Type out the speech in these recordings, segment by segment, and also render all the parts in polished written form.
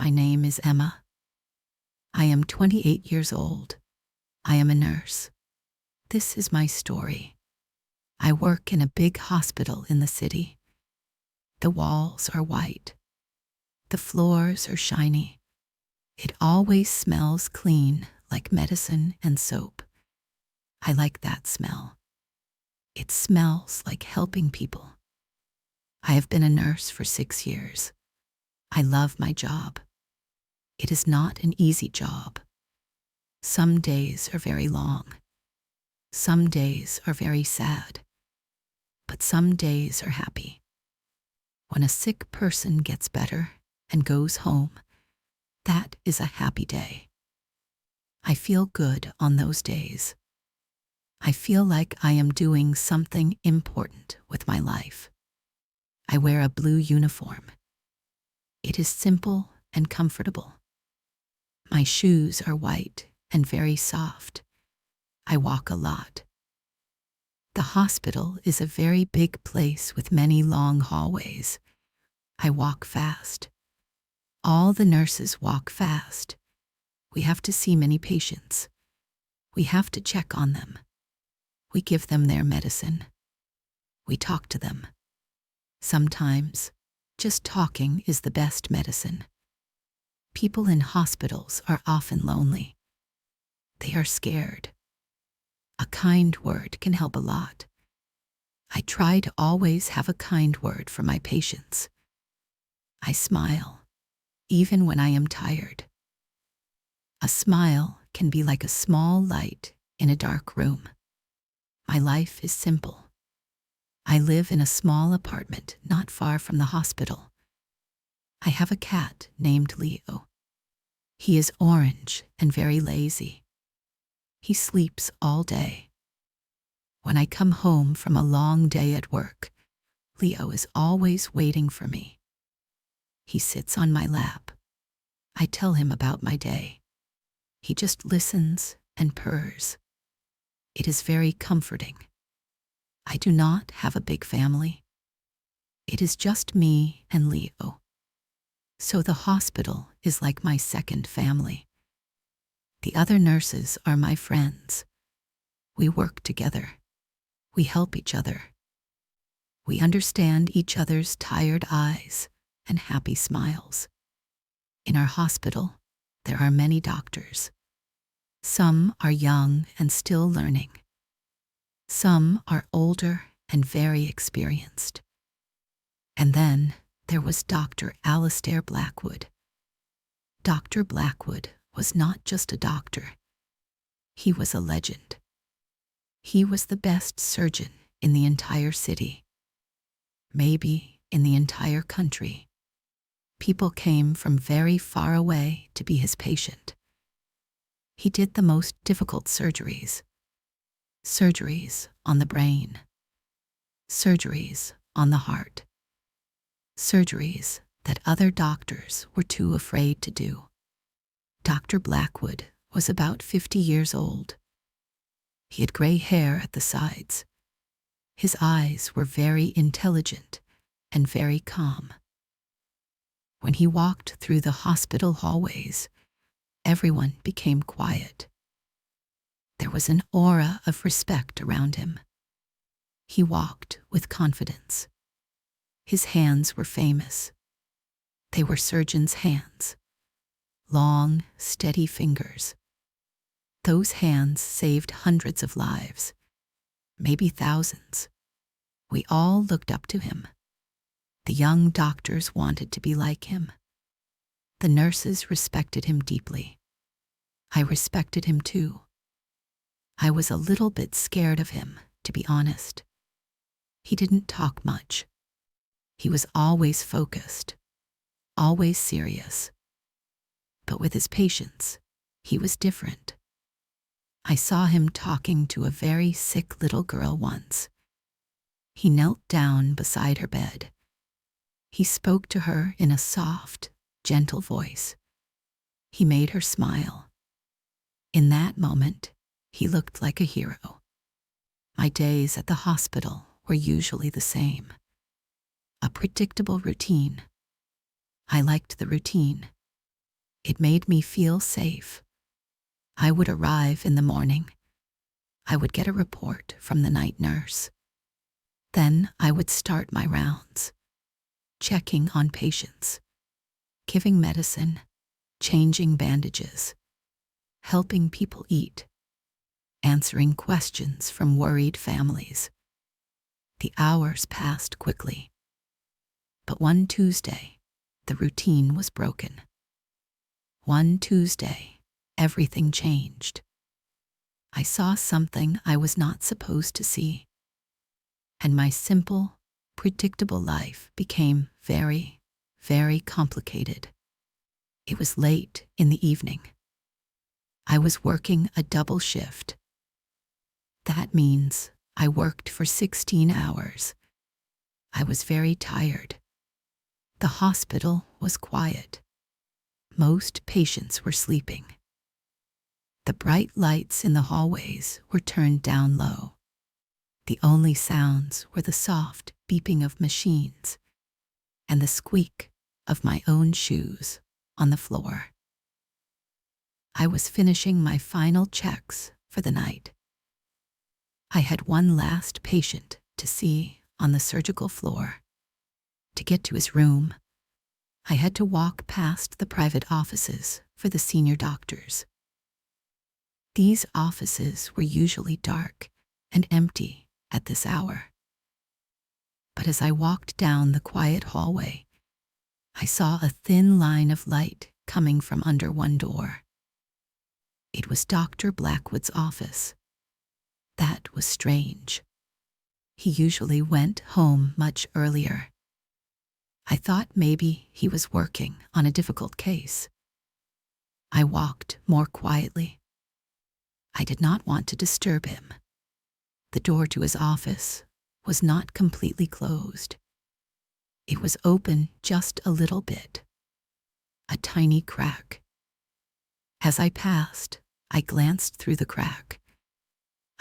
My name is Emma. I am 28 years old. I am a nurse. This is my story. I work in a big hospital in the city. The walls are white. The floors are shiny. It always smells clean, like medicine and soap. I like that smell. It smells like helping people. I have been a nurse for 6 years. I love my job. It is not an easy job. Some days are very long. Some days are very sad. But some days are happy. When a sick person gets better and goes home, that is a happy day. I feel good on those days. I feel like I am doing something important with my life. I wear a blue uniform. It is simple and comfortable. My shoes are white and very soft. I walk a lot. The hospital is a very big place with many long hallways. I walk fast. All the nurses walk fast. We have to see many patients. We have to check on them. We give them their medicine. We talk to them. Sometimes, just talking is the best medicine. People in hospitals are often lonely. They are scared. A kind word can help a lot. I try to always have a kind word for my patients. I smile, even when I am tired. A smile can be like a small light in a dark room. My life is simple. I live in a small apartment not far from the hospital. I have a cat named Leo. He is orange and very lazy. He sleeps all day. When I come home from a long day at work, Leo is always waiting for me. He sits on my lap. I tell him about my day. He just listens and purrs. It is very comforting. I do not have a big family. It is just me and Leo. So the hospital is like my second family. The other nurses are my friends. We work together. We help each other. We understand each other's tired eyes and happy smiles. In our hospital, there are many doctors. Some are young and still learning. Some are older and very experienced. And then there was Dr. Alistair Blackwood. Dr. Blackwood was not just a doctor. He was a legend. He was the best surgeon in the entire city. Maybe in the entire country. People came from very far away to be his patient. He did the most difficult surgeries. Surgeries on the brain. Surgeries on the heart. Surgeries that other doctors were too afraid to do. Dr. Blackwood was about 50 years old. He had gray hair at the sides. His eyes were very intelligent and very calm. When he walked through the hospital hallways, everyone became quiet. There was an aura of respect around him. He walked with confidence. His hands were famous. They were surgeons' hands. Long, steady fingers. Those hands saved hundreds of lives, maybe thousands. We all looked up to him. The young doctors wanted to be like him. The nurses respected him deeply. I respected him too. I was a little bit scared of him, to be honest. He didn't talk much. He was always focused, always serious. But with his patients, he was different. I saw him talking to a very sick little girl once. He knelt down beside her bed. He spoke to her in a soft, gentle voice. He made her smile. In that moment, he looked like a hero. My days at the hospital were usually the same. A predictable routine. I liked the routine. It made me feel safe. I would arrive in the morning. I would get a report from the night nurse. Then I would start my rounds, checking on patients, giving medicine, changing bandages, helping people eat, answering questions from worried families. The hours passed quickly. But one Tuesday, the routine was broken. One Tuesday, everything changed. I saw something I was not supposed to see, and my simple, predictable life became very, very complicated. It was late in the evening. I was working a double shift. That means I worked for 16 hours. I was very tired. The hospital was quiet. Most patients were sleeping. The bright lights in the hallways were turned down low. The only sounds were the soft beeping of machines and the squeak of my own shoes on the floor. I was finishing my final checks for the night. I had one last patient to see on the surgical floor. To get to his room, I had to walk past the private offices for the senior doctors. These offices were usually dark and empty at this hour. But as I walked down the quiet hallway, I saw a thin line of light coming from under one door. It was Dr. Blackwood's office. That was strange. He usually went home much earlier. I thought maybe he was working on a difficult case. I walked more quietly. I did not want to disturb him. The door to his office was not completely closed. It was open just a little bit, a tiny crack. As I passed, I glanced through the crack.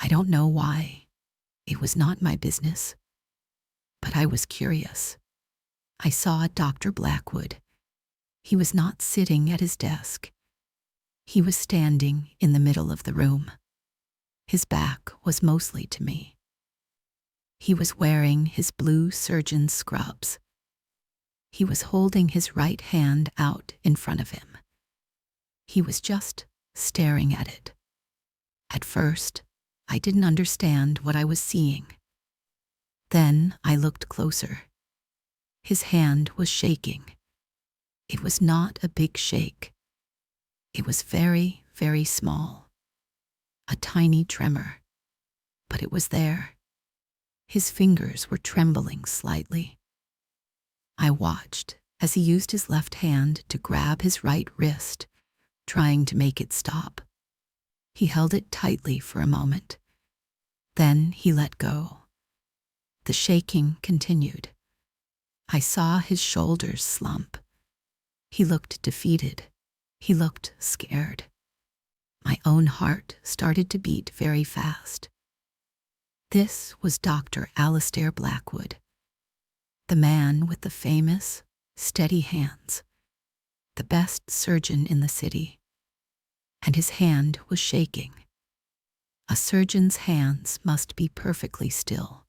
I don't know why. It was not my business. But I was curious. I saw Dr. Blackwood. He was not sitting at his desk. He was standing in the middle of the room. His back was mostly to me. He was wearing his blue surgeon's scrubs. He was holding his right hand out in front of him. He was just staring at it. At first, I didn't understand what I was seeing. Then I looked closer. His hand was shaking. It was not a big shake. It was very, very small. A tiny tremor. But it was there. His fingers were trembling slightly. I watched as he used his left hand to grab his right wrist, trying to make it stop. He held it tightly for a moment. Then he let go. The shaking continued. I saw his shoulders slump. He looked defeated. He looked scared. My own heart started to beat very fast. This was Dr. Alistair Blackwood, the man with the famous, steady hands, the best surgeon in the city. And his hand was shaking. A surgeon's hands must be perfectly still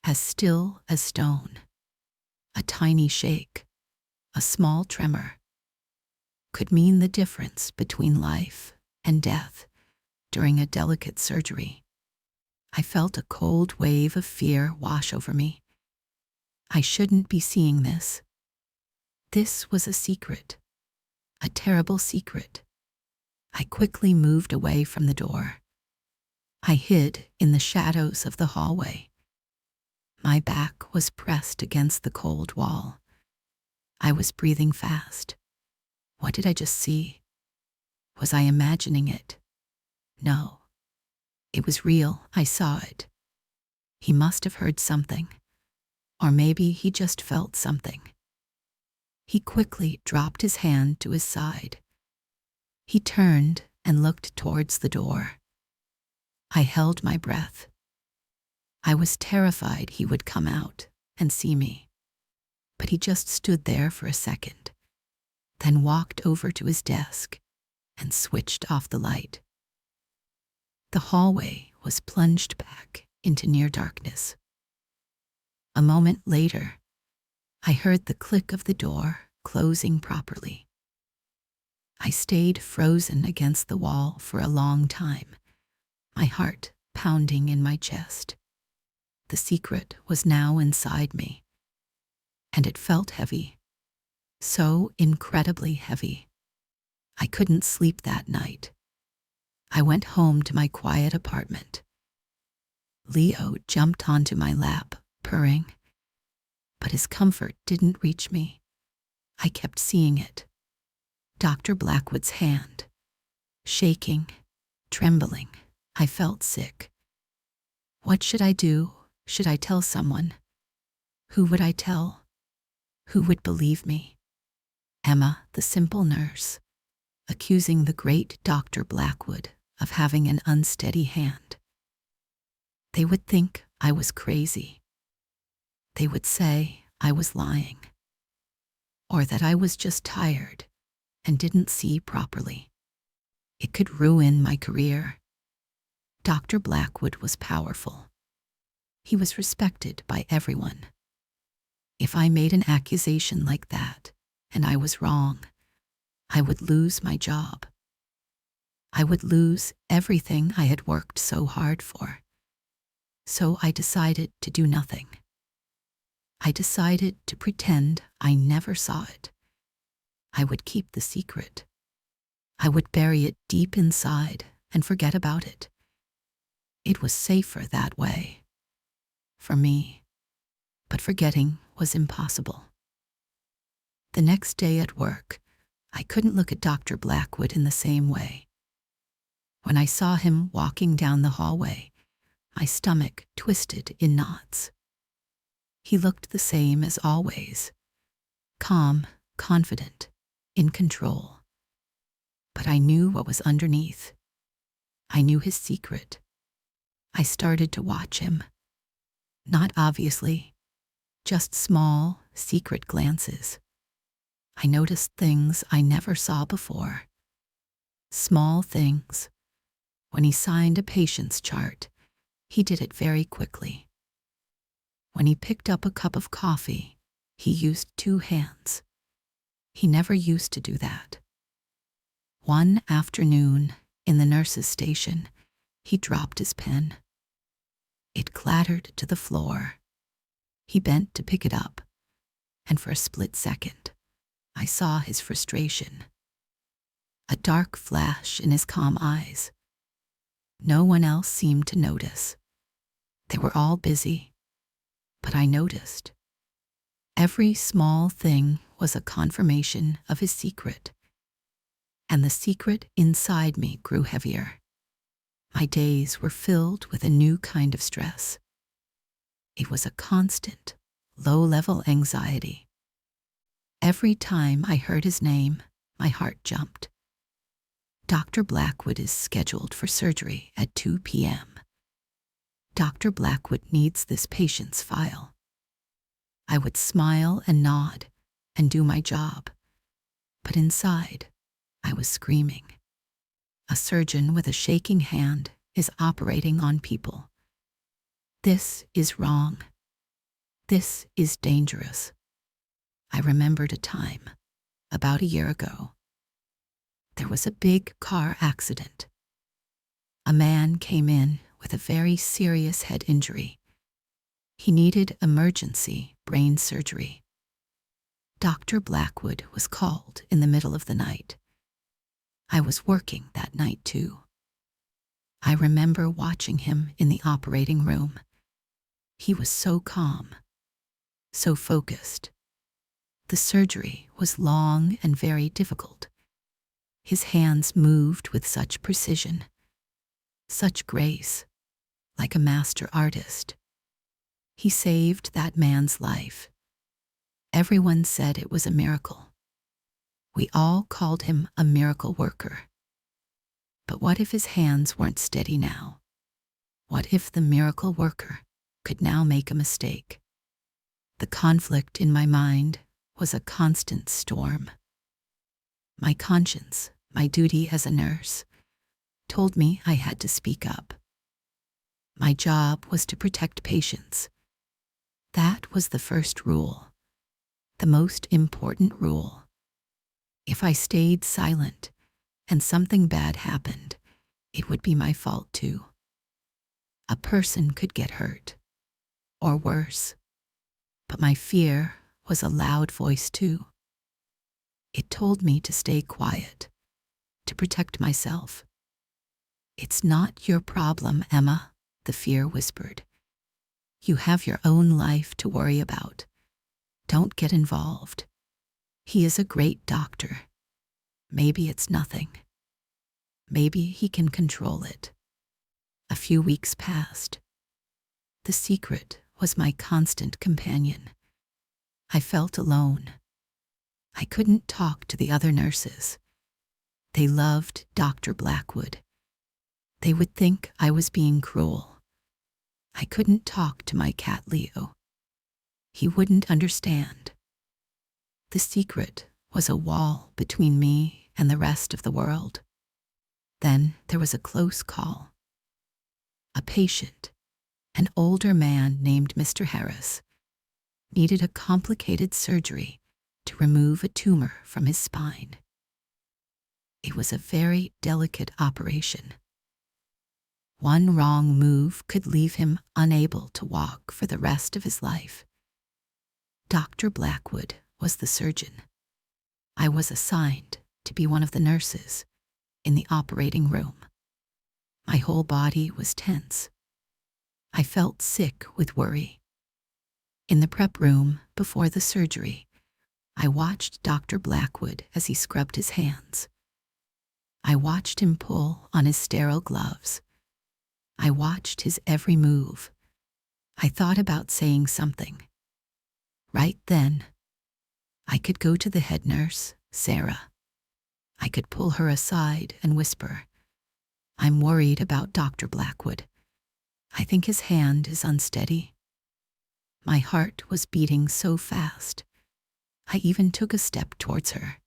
as stone. A tiny shake, a small tremor, could mean the difference between life and death during a delicate surgery. I felt a cold wave of fear wash over me. I shouldn't be seeing this. This was a secret, a terrible secret. I quickly moved away from the door. I hid in the shadows of the hallway. My back was pressed against the cold wall. I was breathing fast. What did I just see? Was I imagining it? No. It was real. I saw it. He must have heard something. Or maybe he just felt something. He quickly dropped his hand to his side. He turned and looked towards the door. I held my breath. I was terrified he would come out and see me. But he just stood there for a second. then walked over to his desk and switched off the light. The hallway was plunged back into near darkness. A moment later, I heard the click of the door closing properly. I stayed frozen against the wall for a long time, my heart pounding in my chest. The secret was now inside me, and it felt heavy, so incredibly heavy. I couldn't sleep that night. I went home to my quiet apartment. Leo jumped onto my lap, purring, but his comfort didn't reach me. I kept seeing it. Dr. Blackwood's hand, shaking, trembling. I felt sick. What should I do? Should I tell someone? Who would I tell? Who would believe me? Emma, the simple nurse, accusing the great Dr. Blackwood of having an unsteady hand. They would think I was crazy. They would say I was lying, or that I was just tired and didn't see properly. It could ruin my career. Dr. Blackwood was powerful. He was respected by everyone. If I made an accusation like that and I was wrong, I would lose my job. I would lose everything I had worked so hard for. So I decided to do nothing. I decided to pretend I never saw it. I would keep the secret. I would bury it deep inside and forget about it. It was safer that way. For me. But forgetting was impossible. The next day at work, I couldn't look at Dr. Blackwood in the same way. When I saw him walking down the hallway, my stomach twisted in knots. He looked the same as always, calm, confident, in control. But I knew what was underneath. I knew his secret. I started to watch him. Not obviously, just small, secret glances. I noticed things I never saw before. Small things. When he signed a patient's chart, he did it very quickly. When he picked up a cup of coffee, he used 2 hands. He never used to do that. One afternoon, in the nurse's station, he dropped his pen. It clattered to the floor. He bent to pick it up, and for a split second, I saw his frustration. A dark flash in his calm eyes. No one else seemed to notice. They were all busy, but I noticed. Every small thing was a confirmation of his secret, and the secret inside me grew heavier. My days were filled with a new kind of stress. It was a constant, low-level anxiety. Every time I heard his name, my heart jumped. Dr. Blackwood is scheduled for surgery at 2 p.m. Dr. Blackwood needs this patient's file. I would smile and nod and do my job, but inside, I was screaming. A surgeon with a shaking hand is operating on people. This is wrong. This is dangerous. I remembered a time, about a year ago. There was a big car accident. A man came in with a very serious head injury. He needed emergency brain surgery. Dr. Blackwood was called in the middle of the night. I was working that night too. I remember watching him in the operating room. He was so calm, so focused. The surgery was long and very difficult. His hands moved with such precision, such grace, like a master artist. He saved that man's life. Everyone said it was a miracle. We all called him a miracle worker. But what if his hands weren't steady now? What if the miracle worker could now make a mistake? The conflict in my mind was a constant storm. My conscience, my duty as a nurse, told me I had to speak up. My job was to protect patients. That was the first rule, the most important rule. If I stayed silent and something bad happened, it would be my fault too. A person could get hurt, or worse. But my fear was a loud voice too. It told me to stay quiet, to protect myself. "It's not your problem, Emma," the fear whispered. "You have your own life to worry about. Don't get involved. He is a great doctor. Maybe it's nothing. Maybe he can control it." A few weeks passed. The secret was my constant companion. I felt alone. I couldn't talk to the other nurses. They loved Dr. Blackwood. They would think I was being cruel. I couldn't talk to my cat Leo. He wouldn't understand. The secret was a wall between me and the rest of the world. Then there was a close call. A patient, an older man named Mr. Harris, needed a complicated surgery to remove a tumor from his spine. It was a very delicate operation. One wrong move could leave him unable to walk for the rest of his life. Dr. Blackwood was the surgeon. I was assigned to be one of the nurses in the operating room. My whole body was tense. I felt sick with worry. In the prep room before the surgery, I watched Dr. Blackwood as he scrubbed his hands. I watched him pull on his sterile gloves. I watched his every move. I thought about saying something. Right then, I could go to the head nurse, Sarah. I could pull her aside and whisper, "I'm worried about Dr. Blackwood. I think his hand is unsteady." My heart was beating so fast. I even took a step towards her.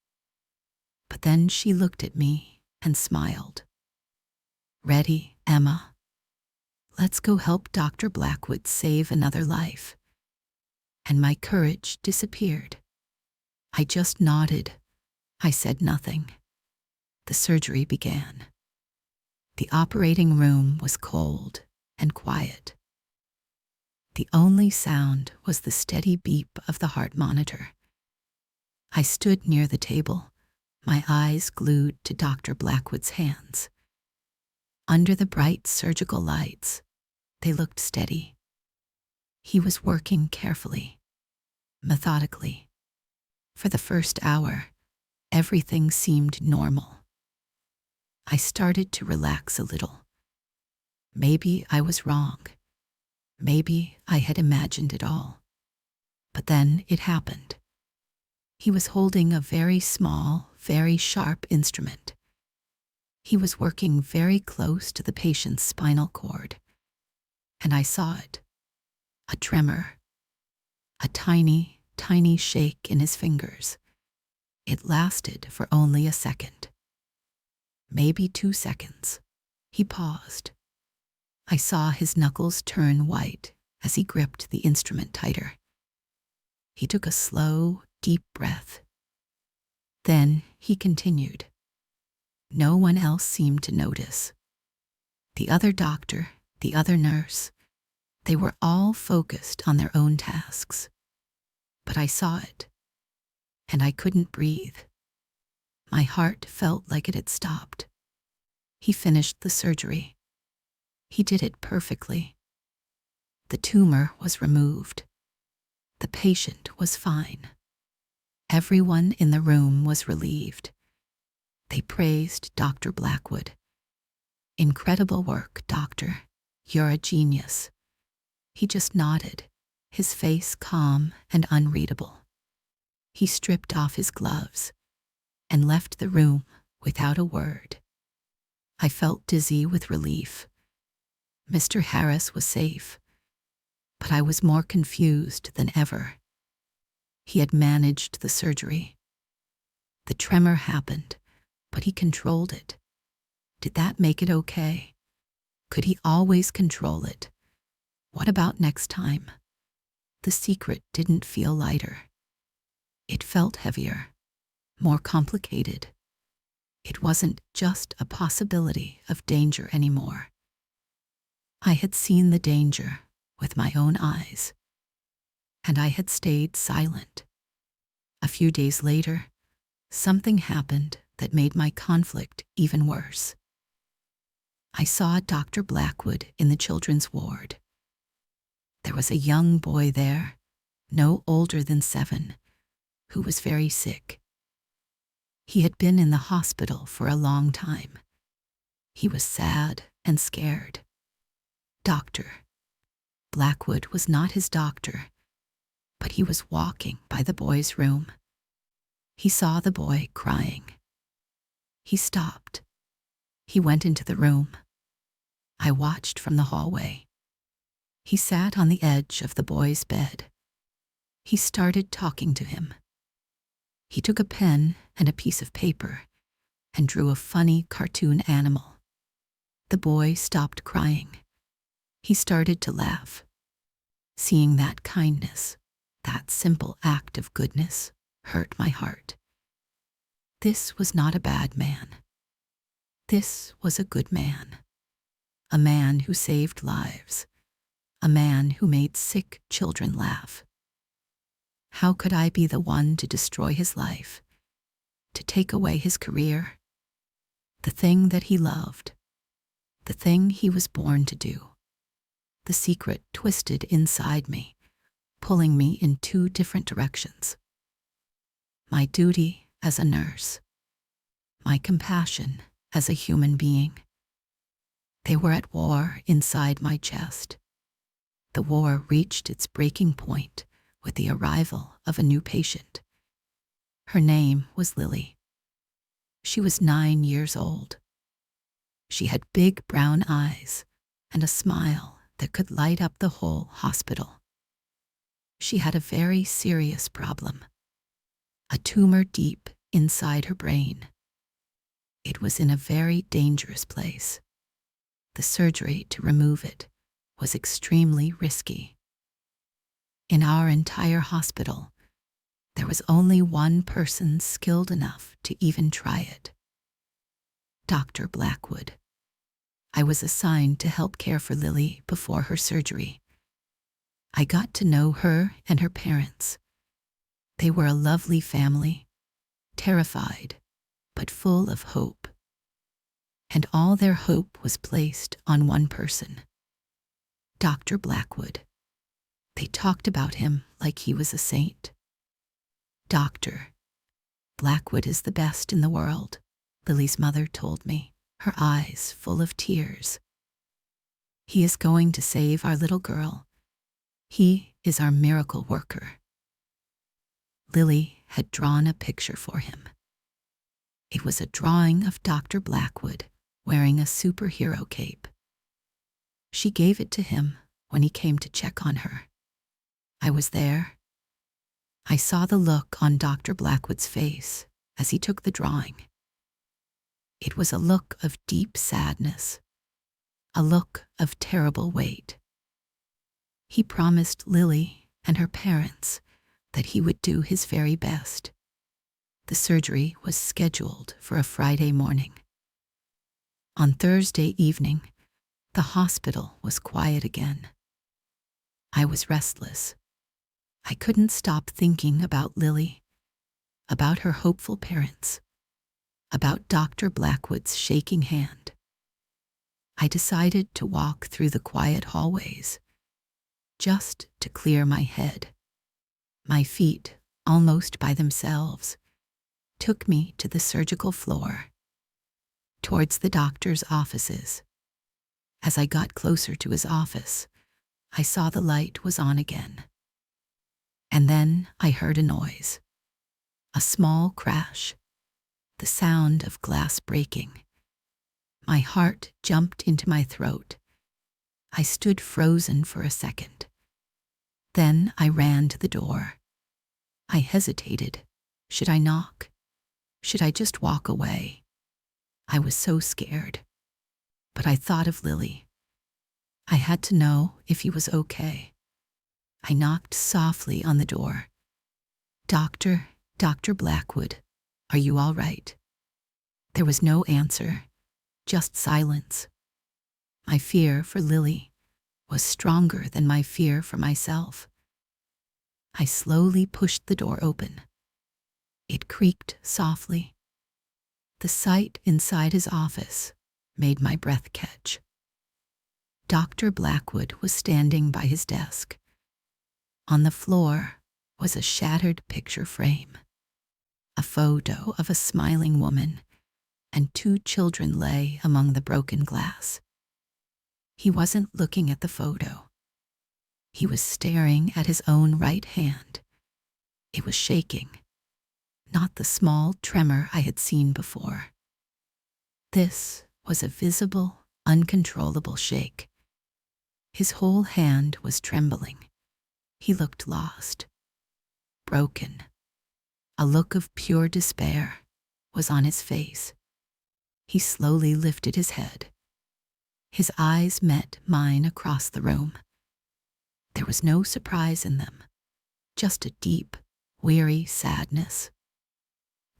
But then she looked at me and smiled. "Ready, Emma? Let's go help Dr. Blackwood save another life." And my courage disappeared. I just nodded. I said nothing. The surgery began. The operating room was cold and quiet. The only sound was the steady beep of the heart monitor. I stood near the table, my eyes glued to Dr. Blackwood's hands. Under the bright surgical lights, they looked steady. He was working carefully, methodically. For the first hour, everything seemed normal. I started to relax a little. Maybe I was wrong. Maybe I had imagined it all. But then it happened. He was holding a very small, very sharp instrument. He was working very close to the patient's spinal cord. And I saw it. A tremor. A tiny, tiny shake in his fingers. It lasted for only a second. Maybe 2 seconds. He paused. I saw his knuckles turn white as he gripped the instrument tighter. He took a slow, deep breath. Then he continued. No one else seemed to notice. The other doctor, the other nurse, they were all focused on their own tasks. But I saw it, and I couldn't breathe. My heart felt like it had stopped. He finished the surgery. He did it perfectly. The tumor was removed. The patient was fine. Everyone in the room was relieved. They praised Dr. Blackwood. "Incredible work, doctor. You're a genius." He just nodded, his face calm and unreadable. He stripped off his gloves and left the room without a word. I felt dizzy with relief. Mr. Harris was safe, but I was more confused than ever. He had managed the surgery. The tremor happened, but he controlled it. Did that make it okay? Could he always control it? What about next time? The secret didn't feel lighter. It felt heavier, more complicated. It wasn't just a possibility of danger anymore. I had seen the danger with my own eyes, and I had stayed silent. A few days later, something happened that made my conflict even worse. I saw Dr. Blackwood in the children's ward. There was a young boy there, no older than 7, who was very sick. He had been in the hospital for a long time. He was sad and scared. Dr. Blackwood was not his doctor, but he was walking by the boy's room. He saw the boy crying. He stopped. He went into the room. I watched from the hallway. He sat on the edge of the boy's bed. He started talking to him. He took a pen and a piece of paper and drew a funny cartoon animal. The boy stopped crying. He started to laugh. Seeing that kindness, that simple act of goodness, hurt my heart. This was not a bad man. This was a good man. A man who saved lives. A man who made sick children laugh. How could I be the one to destroy his life, to take away his career, the thing that he loved, the thing he was born to do? The secret twisted inside me, pulling me in 2 different directions. My duty as a nurse, my compassion as a human being. They were at war inside my chest. The war reached its breaking point with the arrival of a new patient. Her name was Lily. She was 9 years old. She had big brown eyes and a smile that could light up the whole hospital. She had a very serious problem, a tumor deep inside her brain. It was in a very dangerous place. The surgery to remove it was extremely risky. In our entire hospital, there was only one person skilled enough to even try it. Dr. Blackwood. I was assigned to help care for Lily before her surgery. I got to know her and her parents. They were a lovely family, terrified, but full of hope. And all their hope was placed on one person, Dr. Blackwood. They talked about him like he was a saint. Dr. Blackwood is the best in the world, Lily's mother told me, her eyes full of tears. He is going to save our little girl. He is our miracle worker. Lily had drawn a picture for him. It was a drawing of Dr. Blackwood wearing a superhero cape. She gave it to him when he came to check on her. I was there. I saw the look on Dr. Blackwood's face as he took the drawing. It was a look of deep sadness, a look of terrible weight. He promised Lily and her parents that he would do his very best. The surgery was scheduled for a Friday morning. On Thursday evening, the hospital was quiet again. I was restless. I couldn't stop thinking about Lily, about her hopeful parents, about Dr. Blackwood's shaking hand. I decided to walk through the quiet hallways, just to clear my head. My feet, almost by themselves, took me to the surgical floor, towards the doctor's offices. As I got closer to his office, I saw the light was on again. And then I heard a noise, a small crash, the sound of glass breaking. My heart jumped into my throat. I stood frozen for a second. Then I ran to the door. I hesitated. Should I knock? Should I just walk away? I was so scared. But I thought of Lily. I had to know if he was okay. I knocked softly on the door. Dr. Blackwood, are you all right? There was no answer, just silence. My fear for Lily was stronger than my fear for myself. I slowly pushed the door open. It creaked softly. The sight inside his office made my breath catch. Dr. Blackwood was standing by his desk. On the floor was a shattered picture frame. A photo of a smiling woman and 2 children lay among the broken glass. He wasn't looking at the photo. He was staring at his own right hand. It was shaking, not the small tremor I had seen before. This was a visible, uncontrollable shake. His whole hand was trembling. He looked lost, broken. A look of pure despair was on his face. He slowly lifted his head. His eyes met mine across the room. There was no surprise in them, just a deep, weary sadness.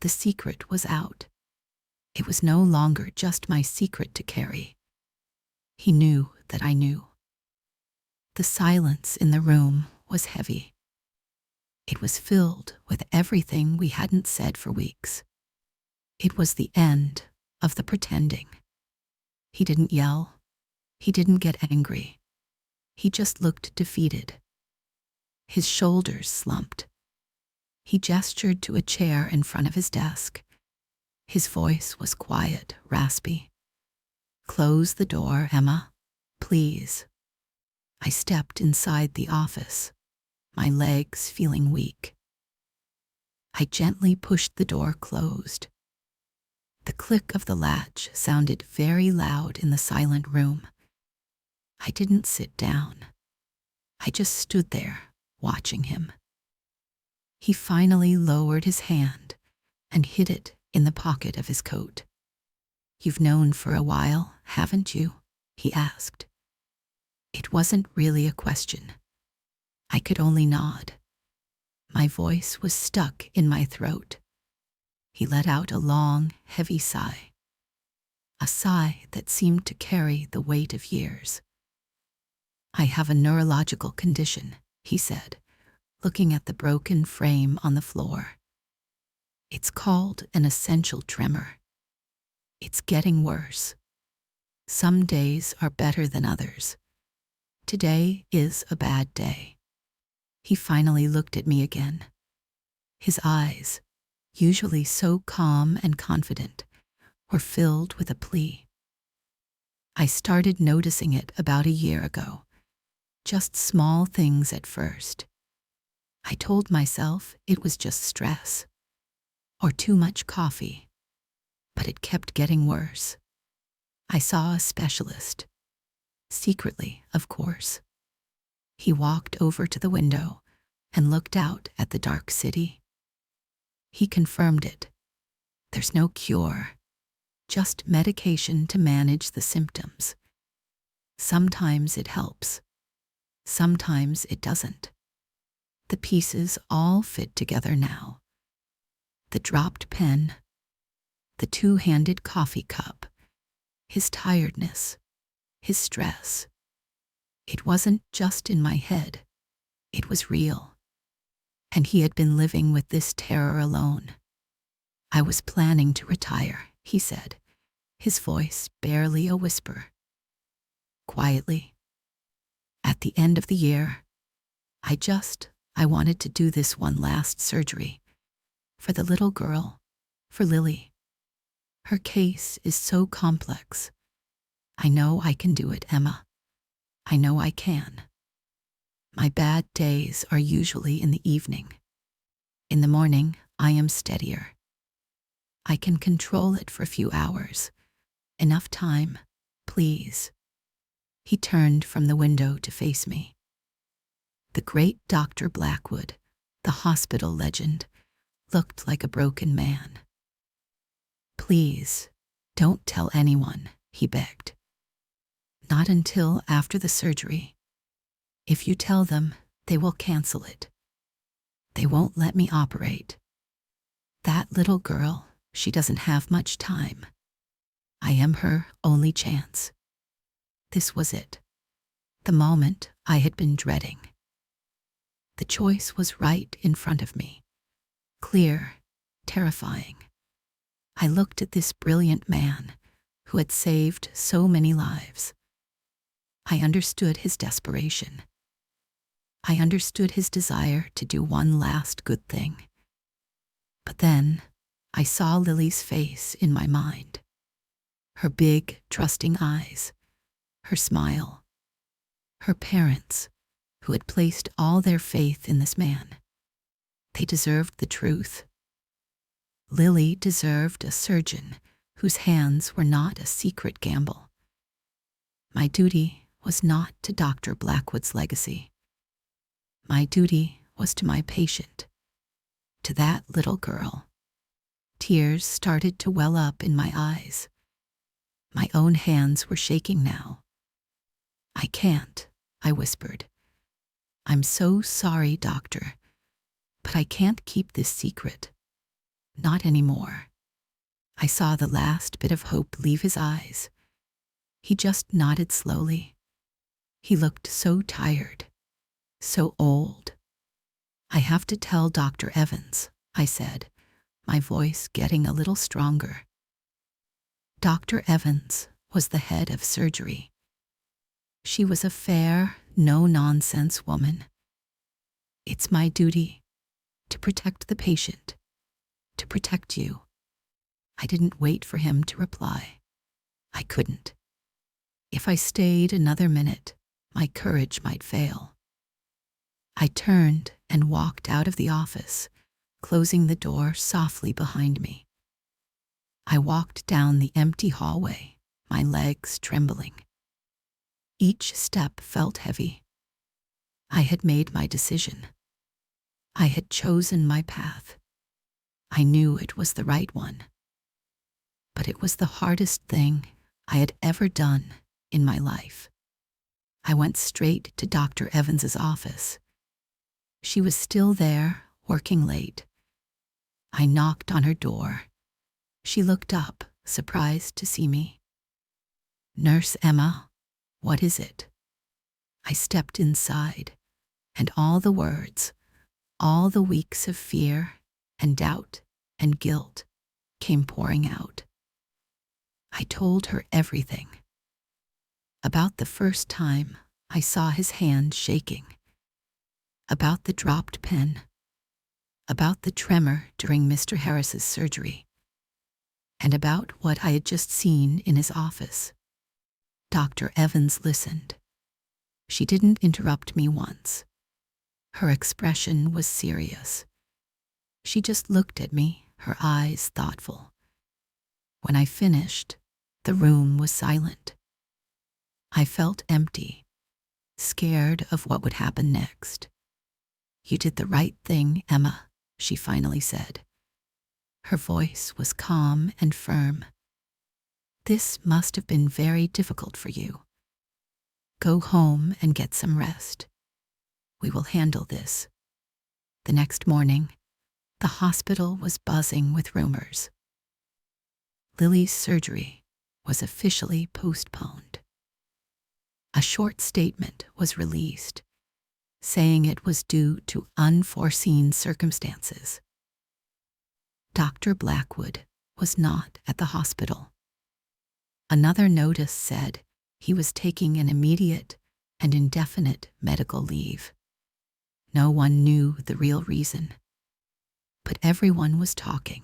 The secret was out. It was no longer just my secret to carry. He knew that I knew. The silence in the room was heavy. It was filled with everything we hadn't said for weeks. It was the end of the pretending. He didn't yell. He didn't get angry. He just looked defeated. His shoulders slumped. He gestured to a chair in front of his desk. His voice was quiet, raspy. "Close the door, Emma, please." I stepped inside the office, my legs feeling weak. I gently pushed the door closed. The click of the latch sounded very loud in the silent room. I didn't sit down. I just stood there, watching him. He finally lowered his hand and hid it in the pocket of his coat. "You've known for a while, haven't you?" he asked. It wasn't really a question. I could only nod. My voice was stuck in my throat. He let out a long, heavy sigh. A sigh that seemed to carry the weight of years. "I have a neurological condition," he said, looking at the broken frame on the floor. "It's called an essential tremor. It's getting worse. Some days are better than others. Today is a bad day." He finally looked at me again. His eyes, usually so calm and confident, were filled with a plea. I started noticing it about a year ago. Just small things at first. I told myself it was just stress or too much coffee, but it kept getting worse. I saw a specialist, secretly, of course. He walked over to the window and looked out at the dark city. He confirmed it. There's no cure, just medication to manage the symptoms. Sometimes it helps. Sometimes it doesn't. The pieces all fit together now. The dropped pen, the 2-handed coffee cup, his tiredness, his stress. It wasn't just in my head. It was real. And he had been living with this terror alone. "I was planning to retire," he said, his voice barely a whisper. Quietly. "At the end of the year, I wanted to do this one last surgery. For the little girl, for Lily. Her case is so complex. I know I can do it, Emma. I know I can. My bad days are usually in the evening. In the morning, I am steadier. I can control it for a few hours. Enough time, please." He turned from the window to face me. The great Dr. Blackwood, the hospital legend, looked like a broken man. Please, don't tell anyone, he begged. Not until after the surgery. If you tell them, they will cancel it. They won't let me operate. That little girl, she doesn't have much time. I am her only chance. This was it. The moment I had been dreading. The choice was right in front of me. Clear, terrifying. I looked at this brilliant man who had saved so many lives. I understood his desperation. I understood his desire to do one last good thing. But then I saw Lily's face in my mind. Her big, trusting eyes, her smile, her parents who had placed all their faith in this man. They deserved the truth. Lily deserved a surgeon whose hands were not a secret gamble. My duty was not to Dr. Blackwood's legacy. My duty was to my patient, to that little girl. Tears started to well up in my eyes. My own hands were shaking now. I can't, I whispered. I'm so sorry, doctor, but I can't keep this secret. Not anymore. I saw the last bit of hope leave his eyes. He just nodded slowly. He looked so tired, so old. I have to tell Dr. Evans, I said, my voice getting a little stronger. Dr. Evans was the head of surgery. She was a fair, no-nonsense woman. It's my duty to protect the patient, to protect you. I didn't wait for him to reply. I couldn't. If I stayed another minute, my courage might fail. I turned and walked out of the office, closing the door softly behind me. I walked down the empty hallway, my legs trembling. Each step felt heavy. I had made my decision. I had chosen my path. I knew it was the right one. But it was the hardest thing I had ever done in my life. I went straight to Dr. Evans's office. She was still there, working late. I knocked on her door. She looked up, surprised to see me. Nurse Emma, what is it? I stepped inside, and all the words, all the weeks of fear and doubt and guilt came pouring out. I told her everything. About the first time I saw his hand shaking. About the dropped pen. About the tremor during Mr. Harris's surgery. And about what I had just seen in his office. Dr. Evans listened. She didn't interrupt me once. Her expression was serious. She just looked at me, her eyes thoughtful. When I finished, the room was silent. I felt empty, scared of what would happen next. You did the right thing, Emma, she finally said. Her voice was calm and firm. This must have been very difficult for you. Go home and get some rest. We will handle this. The next morning, the hospital was buzzing with rumors. Lily's surgery was officially postponed. A short statement was released, saying it was due to unforeseen circumstances. Dr. Blackwood was not at the hospital. Another notice said he was taking an immediate and indefinite medical leave. No one knew the real reason, but everyone was talking,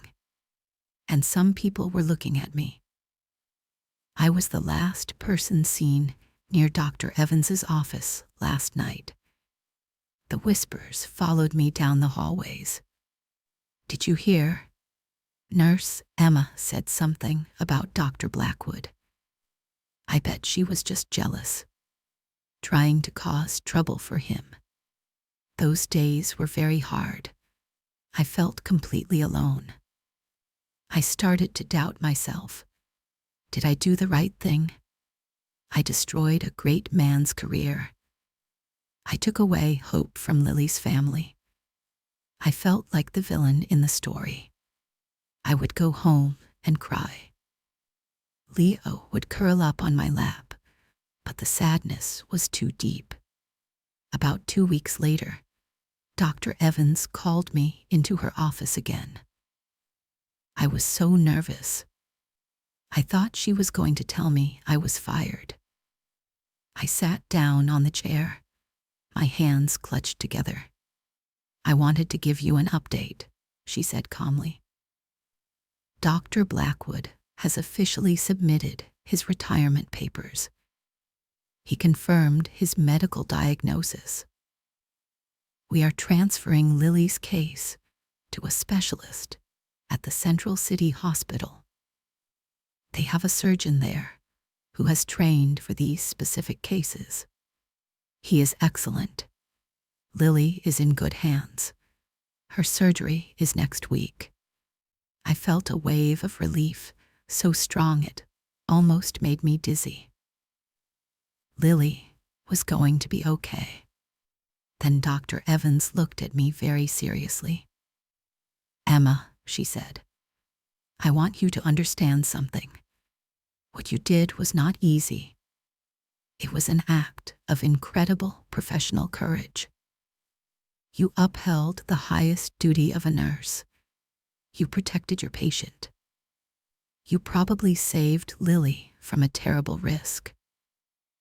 and some people were looking at me. I was the last person seen near Dr. Evans's office last night. The whispers followed me down the hallways. Did you hear? Nurse Emma said something about Dr. Blackwood. I bet she was just jealous, trying to cause trouble for him. Those days were very hard. I felt completely alone. I started to doubt myself. Did I do the right thing? I destroyed a great man's career. I took away hope from Lily's family. I felt like the villain in the story. I would go home and cry. Leo would curl up on my lap, but the sadness was too deep. About 2 weeks later, Dr. Evans called me into her office again. I was so nervous. I thought she was going to tell me I was fired. I sat down on the chair, my hands clutched together. I wanted to give you an update, she said calmly. Dr. Blackwood has officially submitted his retirement papers. He confirmed his medical diagnosis. We are transferring Lily's case to a specialist at the Central City Hospital. They have a surgeon there who has trained for these specific cases. He is excellent. Lily is in good hands. Her surgery is next week. I felt a wave of relief, so strong it almost made me dizzy. Lily was going to be okay. Then Dr. Evans looked at me very seriously. Emma, she said, I want you to understand something. What you did was not easy. It was an act of incredible professional courage. You upheld the highest duty of a nurse. You protected your patient. You probably saved Lily from a terrible risk.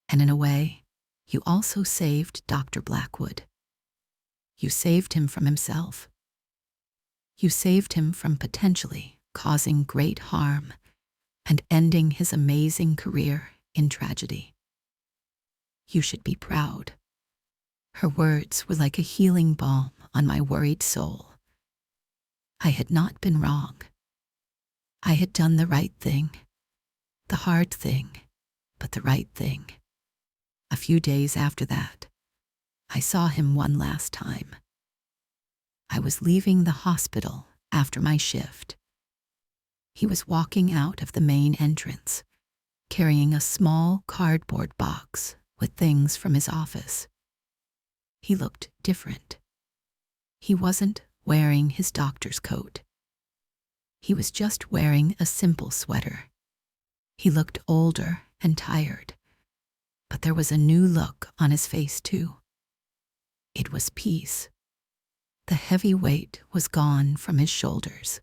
And in a way, you also saved Dr. Blackwood. You saved him from himself. You saved him from potentially causing great harm and ending his amazing career in tragedy. You should be proud. Her words were like a healing balm on my worried soul. I had not been wrong. I had done the right thing, the hard thing, but the right thing. A few days after that, I saw him one last time. I was leaving the hospital after my shift. He was walking out of the main entrance, carrying a small cardboard box with things from his office. He looked different. He wasn't wearing his doctor's coat. He was just wearing a simple sweater. He looked older and tired, but there was a new look on his face too. It was peace. The heavy weight was gone from his shoulders.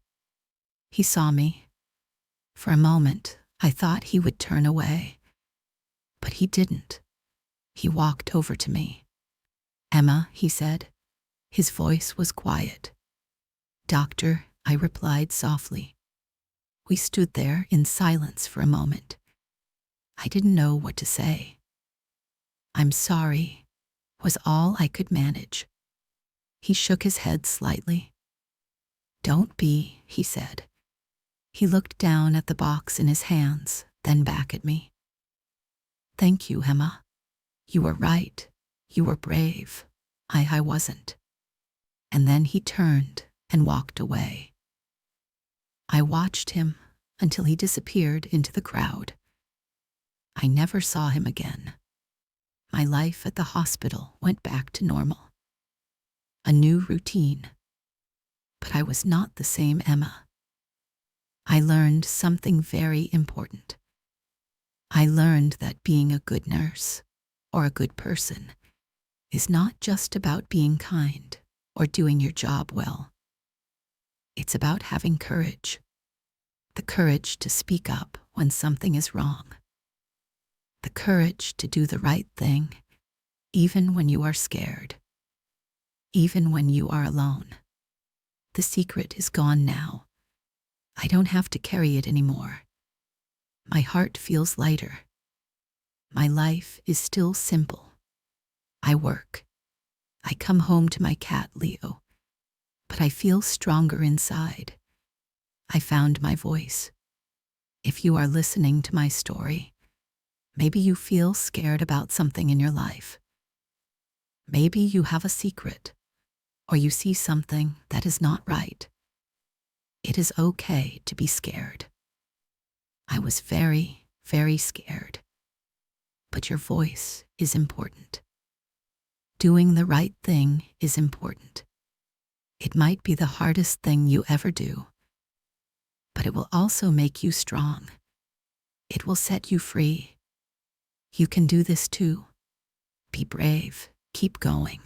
He saw me. For a moment, I thought he would turn away, but he didn't. He walked over to me. Emma, he said. His voice was quiet. Doctor, I replied softly. We stood there in silence for a moment. I didn't know what to say. I'm sorry, was all I could manage. He shook his head slightly. Don't be, he said. He looked down at the box in his hands, then back at me. Thank you, Emma. You were right. You were brave. I wasn't. And then he turned and walked away. I watched him until he disappeared into the crowd. I never saw him again. My life at the hospital went back to normal. A new routine. But I was not the same Emma. I learned something very important. I learned that being a good nurse, or a good person, is not just about being kind or doing your job well. It's about having courage. The courage to speak up when something is wrong. The courage to do the right thing, even when you are scared. Even when you are alone. The secret is gone now. I don't have to carry it anymore. My heart feels lighter. My life is still simple. I work. I come home to my cat, Leo. But I feel stronger inside. I found my voice. If you are listening to my story, maybe you feel scared about something in your life. Maybe you have a secret, or you see something that is not right. It is okay to be scared. I was very, very scared. But your voice is important. Doing the right thing is important. It might be the hardest thing you ever do, but it will also make you strong. It will set you free. You can do this too. Be brave. Keep going.